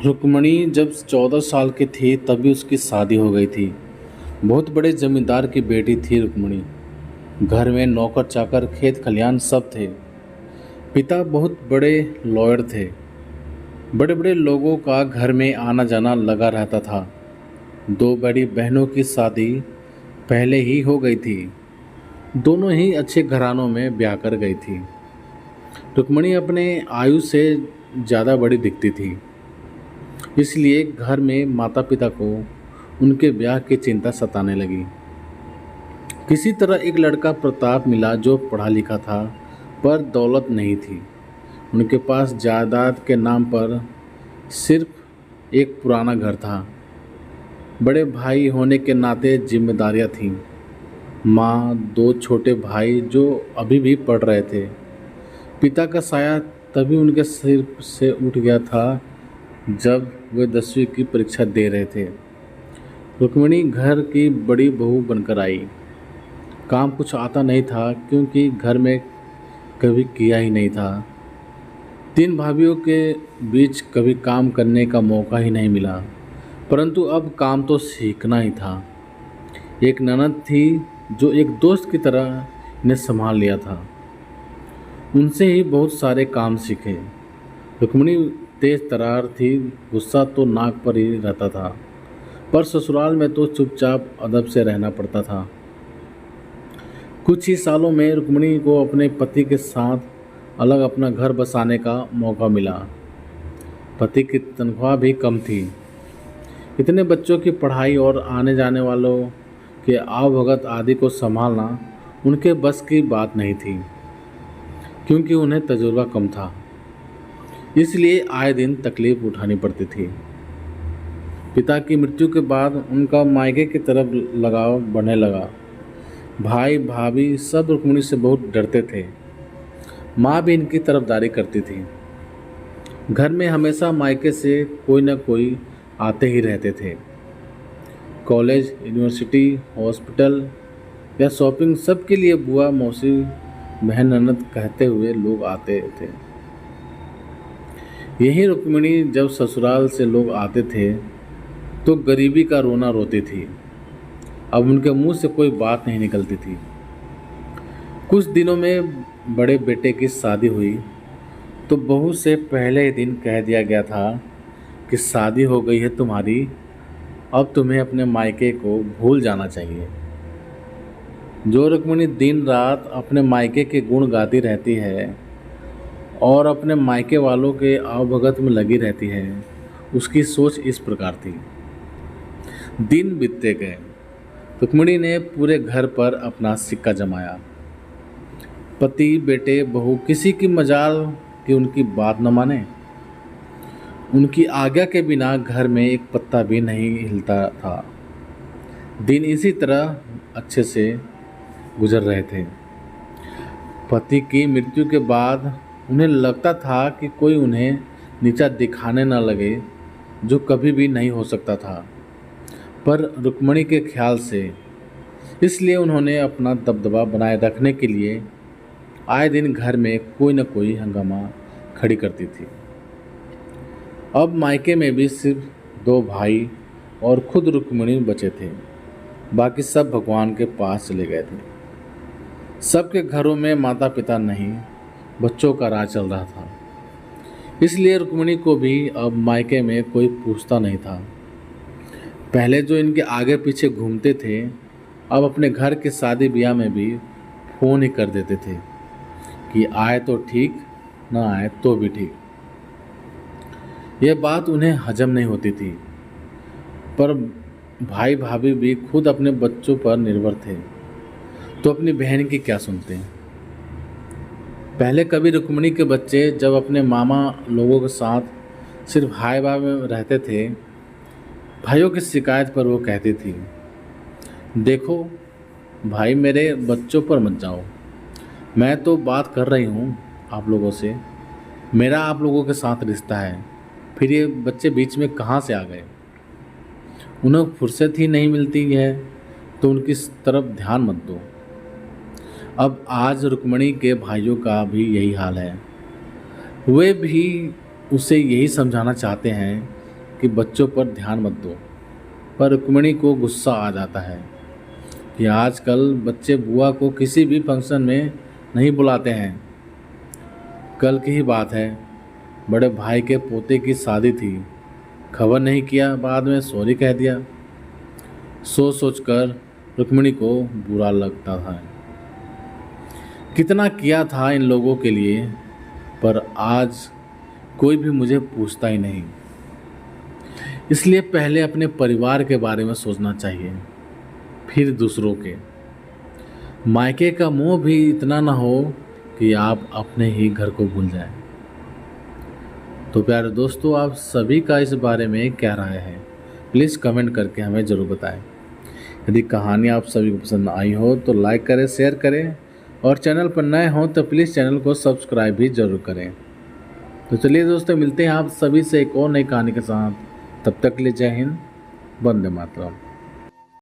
रुक्मिणी जब 14 साल की थी तभी उसकी शादी हो गई थी। बहुत बड़े जमींदार की बेटी थी रुक्मिणी। घर में नौकर चाकर खेत खलियान सब थे। पिता बहुत बड़े लॉयर थे। बड़े बड़े लोगों का घर में आना जाना लगा रहता था। दो बड़ी बहनों की शादी पहले ही हो गई थी। दोनों ही अच्छे घरानों में ब्याह कर गई थी। रुक्मिणी अपने आयु से ज़्यादा बड़ी दिखती थी, इसलिए घर में माता पिता को उनके ब्याह की चिंता सताने लगी। किसी तरह एक लड़का प्रताप मिला जो पढ़ा लिखा था, पर दौलत नहीं थी। उनके पास जायदाद के नाम पर सिर्फ एक पुराना घर था। बड़े भाई होने के नाते जिम्मेदारियां थीं। माँ, दो छोटे भाई जो अभी भी पढ़ रहे थे। पिता का साया तभी उनके सिर से उठ गया था जब वे 10वीं की परीक्षा दे रहे थे। रुक्मिणी घर की बड़ी बहू बनकर आई। काम कुछ आता नहीं था क्योंकि घर में कभी किया ही नहीं था। तीन भाभियों के बीच कभी काम करने का मौका ही नहीं मिला, परंतु अब काम तो सीखना ही था। एक ननद थी जो एक दोस्त की तरह इन्हें संभाल लिया था। उनसे ही बहुत सारे काम सीखे। रुक्मिणी तेज तरार थी, गुस्सा तो नाक पर ही रहता था, पर ससुराल में तो चुपचाप अदब से रहना पड़ता था। कुछ ही सालों में रुक्मिणी को अपने पति के साथ अलग अपना घर बसाने का मौका मिला। पति की तनख्वाह भी कम थी। इतने बच्चों की पढ़ाई और आने जाने वालों के आवभगत आदि को संभालना उनके बस की बात नहीं थी, क्योंकि उन्हें तजुर्बा कम था। इसलिए आए दिन तकलीफ उठानी पड़ती थी। पिता की मृत्यु के बाद उनका मायके की तरफ लगाव बढ़ने लगा। भाई भाभी सब रुक्मिणी से बहुत डरते थे। माँ भी इनकी तरफदारी करती थी। घर में हमेशा मायके से कोई न कोई आते ही रहते थे। कॉलेज, यूनिवर्सिटी, हॉस्पिटल या शॉपिंग, सब के लिए बुआ, मौसी, बहन, ननद कहते हुए लोग आते थे। यही रुक्मिणी जब ससुराल से लोग आते थे तो गरीबी का रोना रोती थी। अब उनके मुंह से कोई बात नहीं निकलती थी। कुछ दिनों में बड़े बेटे की शादी हुई तो बहू से पहले ही दिन कह दिया गया था कि शादी हो गई है तुम्हारी, अब तुम्हें अपने मायके को भूल जाना चाहिए। जो रुक्मिणी दिन रात अपने मायके के गुण गाती रहती है और अपने मायके वालों के आवभगत में लगी रहती है, उसकी सोच इस प्रकार थी। दिन बीतते गए। रुक्मिणी ने पूरे घर पर अपना सिक्का जमाया। पति, बेटे, बहू किसी की मजाल कि उनकी बात न माने। उनकी आज्ञा के बिना घर में एक पत्ता भी नहीं हिलता था। दिन इसी तरह अच्छे से गुजर रहे थे। पति की मृत्यु के बाद उन्हें लगता था कि कोई उन्हें नीचा दिखाने न लगे, जो कभी भी नहीं हो सकता था। पर रुक्मिणी के ख्याल से, इसलिए उन्होंने अपना दबदबा बनाए रखने के लिए आए दिन घर में कोई न कोई हंगामा खड़ी करती थी। अब मायके में भी सिर्फ दो भाई और खुद रुक्मिणी बचे थे। बाकी सब भगवान के पास चले गए थे। सबके घरों में माता पिता नहीं, बच्चों का राज चल रहा था। इसलिए रुक्मिणी को भी अब मायके में कोई पूछता नहीं था। पहले जो इनके आगे पीछे घूमते थे, अब अपने घर के शादी ब्याह में भी फ़ोन ही कर देते थे कि आए तो ठीक, ना आए तो भी ठीक। यह बात उन्हें हजम नहीं होती थी, पर भाई भाभी भी खुद अपने बच्चों पर निर्भर थे, तो अपनी बहन की क्या सुनते हैं। पहले कभी रुक्मिणी के बच्चे जब अपने मामा लोगों के साथ सिर्फ हाय बाय में रहते थे, भाइयों की शिकायत पर वो कहती थी, देखो भाई, मेरे बच्चों पर मत जाओ। मैं तो बात कर रही हूँ आप लोगों से, मेरा आप लोगों के साथ रिश्ता है, फिर ये बच्चे बीच में कहाँ से आ गए। उन्हें फुर्सत ही नहीं मिलती है तो उनकी तरफ ध्यान मत दो। अब आज रुक्मिणी के भाइयों का भी यही हाल है। वे भी उसे यही समझाना चाहते हैं कि बच्चों पर ध्यान मत दो। पर रुक्मिणी को गुस्सा आ जाता है कि आजकल बच्चे बुआ को किसी भी फंक्शन में नहीं बुलाते हैं। कल की ही बात है, बड़े भाई के पोते की शादी थी, खबर नहीं किया, बाद में सॉरी कह दिया। सोच सोच कर रुक्मिणी को बुरा लगता था। कितना किया था इन लोगों के लिए, पर आज कोई भी मुझे पूछता ही नहीं। इसलिए पहले अपने परिवार के बारे में सोचना चाहिए, फिर दूसरों के। मायके का मोह भी इतना ना हो कि आप अपने ही घर को भूल जाएं। तो प्यारे दोस्तों, आप सभी का इस बारे में क्या राय है, प्लीज़ कमेंट करके हमें ज़रूर बताएं। यदि कहानी आप सभी को पसंद आई हो तो लाइक करें, शेयर करें, और चैनल पर नए हों तो प्लीज़ चैनल को सब्सक्राइब भी ज़रूर करें। तो चलिए दोस्तों, मिलते हैं आप सभी से एक और नई कहानी के साथ। तब तक के लिए जय हिंद, वंदे मातरम।